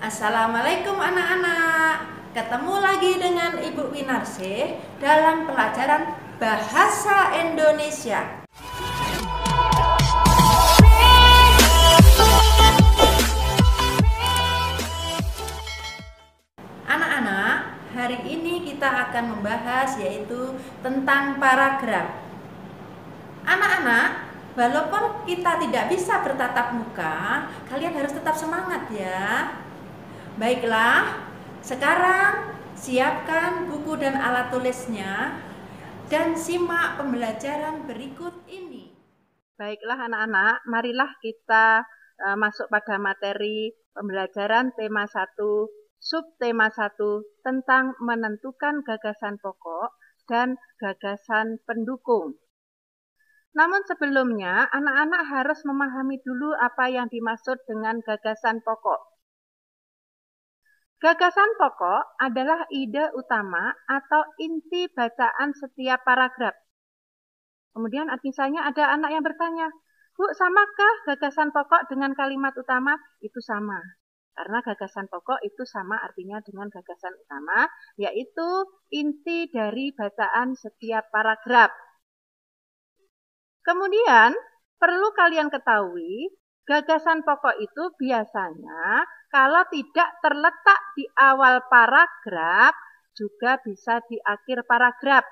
Assalamualaikum anak-anak. Ketemu lagi dengan Ibu Winarsih dalam pelajaran Bahasa Indonesia. Anak-anak, hari ini kita akan membahas yaitu tentang paragraf. Anak-anak, walaupun kita tidak bisa bertatap muka, kalian harus tetap semangat ya. Baiklah, sekarang siapkan buku dan alat tulisnya dan simak pembelajaran berikut ini. Baiklah anak-anak, marilah kita masuk pada materi pembelajaran tema 1, subtema 1 tentang menentukan gagasan pokok dan gagasan pendukung. Namun sebelumnya, anak-anak harus memahami dulu apa yang dimaksud dengan gagasan pokok. Gagasan pokok adalah ide utama atau inti bacaan setiap paragraf. Kemudian misalnya ada anak yang bertanya, Bu, samakah gagasan pokok dengan kalimat utama? Itu sama. Karena gagasan pokok itu sama artinya dengan gagasan utama, yaitu inti dari bacaan setiap paragraf. Kemudian, perlu kalian ketahui, gagasan pokok itu biasanya kalau tidak terletak di awal paragraf, juga bisa di akhir paragraf.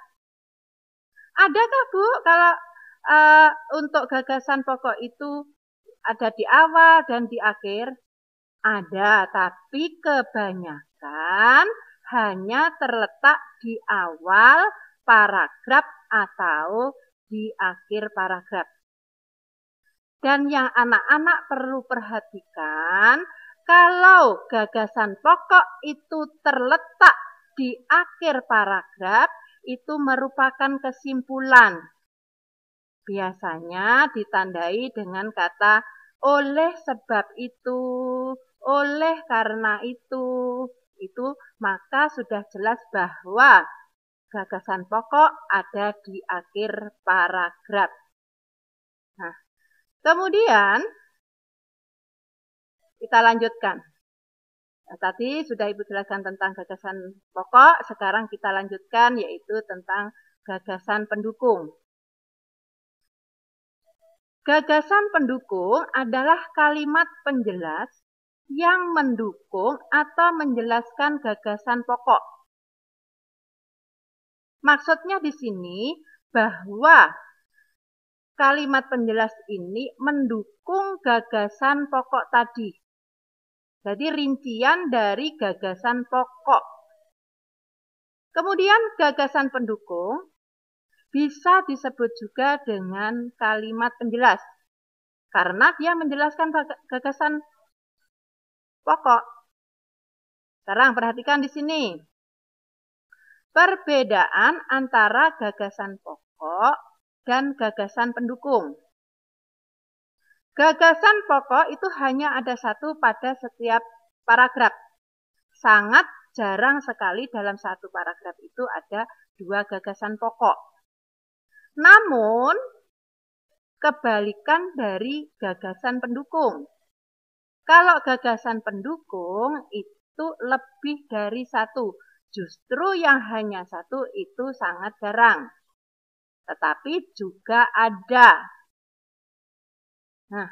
Adakah Bu, kalau untuk gagasan pokok itu ada di awal dan di akhir? Ada, tapi kebanyakan hanya terletak di awal paragraf atau di akhir paragraf. Dan yang anak-anak perlu perhatikan, kalau gagasan pokok itu terletak di akhir paragraf, itu merupakan kesimpulan. Biasanya ditandai dengan kata oleh sebab itu, oleh karena itu maka sudah jelas bahwa gagasan pokok ada di akhir paragraf. Nah, kemudian kita lanjutkan. Nah, tadi sudah Ibu jelaskan tentang gagasan pokok, sekarang kita lanjutkan yaitu tentang gagasan pendukung. Gagasan pendukung adalah kalimat penjelas yang mendukung atau menjelaskan gagasan pokok. Maksudnya di sini bahwa kalimat penjelas ini mendukung gagasan pokok tadi. Jadi rincian dari gagasan pokok. Kemudian gagasan pendukung bisa disebut juga dengan kalimat penjelas. Karena dia menjelaskan gagasan pokok. Sekarang perhatikan di sini. Perbedaan antara gagasan pokok dan gagasan pendukung. Gagasan pokok itu hanya ada satu pada setiap paragraf. Sangat jarang sekali dalam satu paragraf itu ada dua gagasan pokok. Namun, kebalikan dari gagasan pendukung. Kalau gagasan pendukung itu lebih dari satu. Justru yang hanya satu itu sangat jarang. Tetapi juga ada. Nah,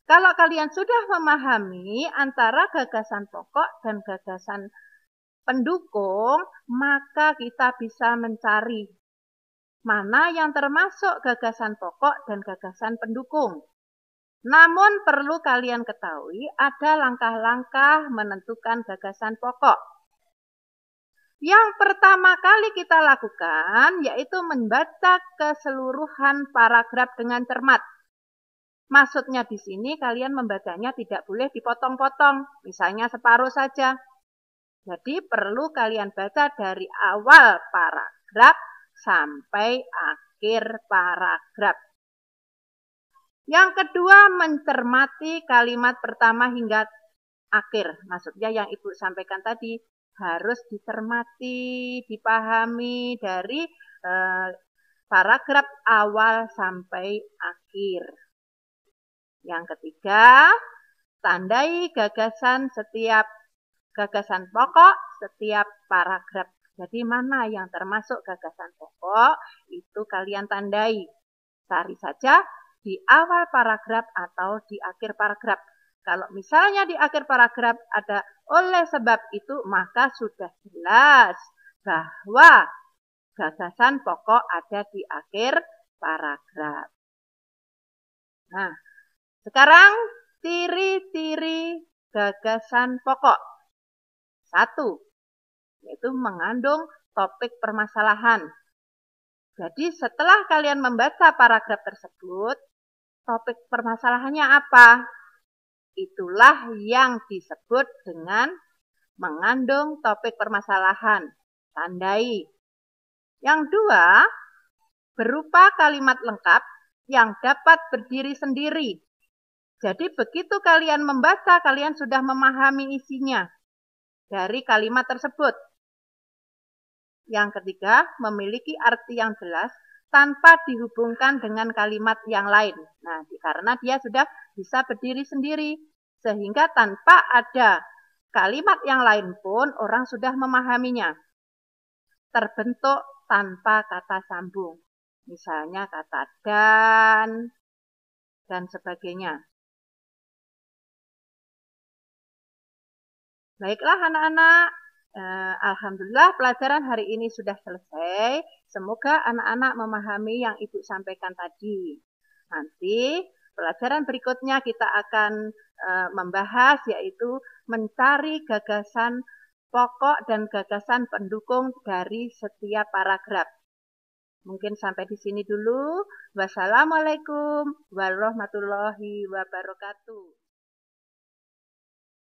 kalau kalian sudah memahami antara gagasan pokok dan gagasan pendukung, maka kita bisa mencari mana yang termasuk gagasan pokok dan gagasan pendukung. Namun perlu kalian ketahui ada langkah-langkah menentukan gagasan pokok. Yang pertama kali kita lakukan yaitu membaca keseluruhan paragraf dengan cermat. Maksudnya di sini kalian membacanya tidak boleh dipotong-potong, misalnya separuh saja. Jadi perlu kalian baca dari awal paragraf sampai akhir paragraf. Yang kedua, mencermati kalimat pertama hingga akhir. Maksudnya yang Ibu sampaikan tadi harus dicermati, dipahami dari paragraf awal sampai akhir. Yang ketiga, tandai gagasan setiap gagasan pokok setiap paragraf. Jadi mana yang termasuk gagasan pokok, itu kalian tandai. Cari saja di awal paragraf atau di akhir paragraf. Kalau misalnya di akhir paragraf ada oleh sebab itu, maka sudah jelas bahwa gagasan pokok ada di akhir paragraf. Nah, sekarang ciri-ciri gagasan pokok. 1, yaitu mengandung topik permasalahan. Jadi setelah kalian membaca paragraf tersebut, topik permasalahannya apa? Itulah yang disebut dengan mengandung topik permasalahan. Tandai. Yang 2, berupa kalimat lengkap yang dapat berdiri sendiri. Jadi begitu kalian membaca, kalian sudah memahami isinya dari kalimat tersebut. Yang ketiga, memiliki arti yang jelas tanpa dihubungkan dengan kalimat yang lain. Nah, karena dia sudah bisa berdiri sendiri, sehingga tanpa ada kalimat yang lain pun orang sudah memahaminya. Terbentuk tanpa kata sambung. Misalnya kata dan sebagainya. Baiklah anak-anak, alhamdulillah pelajaran hari ini sudah selesai. Semoga anak-anak memahami yang Ibu sampaikan tadi. Nanti pelajaran berikutnya kita akan membahas, yaitu mencari gagasan pokok dan gagasan pendukung dari setiap paragraf. Mungkin sampai di sini dulu. Wassalamualaikum warahmatullahi wabarakatuh.